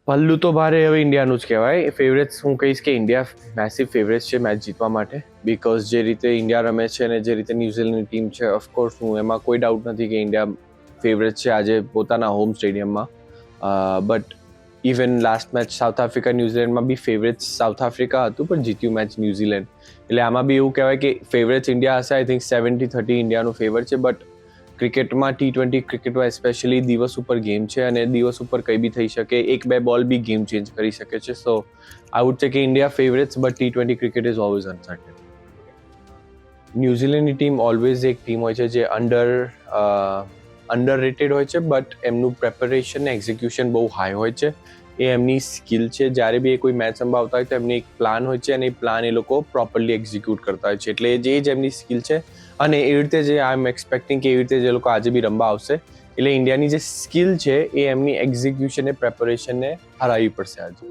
પલ્લું તો ભારે હવે ઇન્ડિયાનું જ કહેવાય. ફેવરેટ્સ હું કહીશ કે ઇન્ડિયા મેસિવ ફેવરેટ્સ છે મેચ જીતવા માટે, બિકોઝ જે રીતે ઇન્ડિયા રમે છે અને જે રીતે ન્યુઝીલેન્ડની ટીમ છે, ઓફકોર્સ હું એમાં કોઈ ડાઉટ નથી કે ઇન્ડિયા ફેવરેટ છે આજે પોતાના હોમ સ્ટેડિયમમાં. But even last match South Africa ન્યુઝીલેન્ડમાં બી ફેવરેટ્સ સાઉથ આફ્રિકા હતું, પણ જીત્યું મેચ ન્યુઝીલેન્ડ. એટલે આમાં બી એવું કહેવાય કે ફેવરેટ્સ ઇન્ડિયા હશે. આઈ થિંક 70-30 ઇન્ડિયાનું ફેવર છે. બટ ક્રિકેટમાં T20 ક્રિકેટમાં સ્પેશિયલી દિવસ ઉપર ગેમ છે અને દિવસ ઉપર કંઈ બી થઈ શકે, 1-2 બોલ બી ગેમ ચેન્જ કરી શકે છે. સો આઈ વુડ સે કે India favourites, but T20 cricket is always uncertain. ન્યુઝીલેન્ડની ટીમ ઓલવેઝ એક ટીમ હોય છે જે અંડર રેટેડ હોય છે, બટ એમનું પ્રેપરેશન ને એક્ઝિક્યુશન બહુ હાઈ હોય છે. એ એમની સ્કિલ છે. જ્યારે બી એ કોઈ મેચ સંભાવતા હોય તો એમને એક પ્લાન હોય છે અને એ પ્લાન એ લોકો પ્રોપરલી એક્ઝિક્યુટ કરતા હોય છે. એટલે જે જ એમની સ્કિલ છે અને એવી રીતે જે આઈ એમ એક્સપેક્ટિંગ કે એવી રીતે જે લોકો આજે બી રમવા આવશે. એટલે ઇન્ડિયાની જે સ્કિલ છે એ એમની એક્ઝિક્યુશન ને પ્રેપરેશનને હરાવવી પડશે આજે.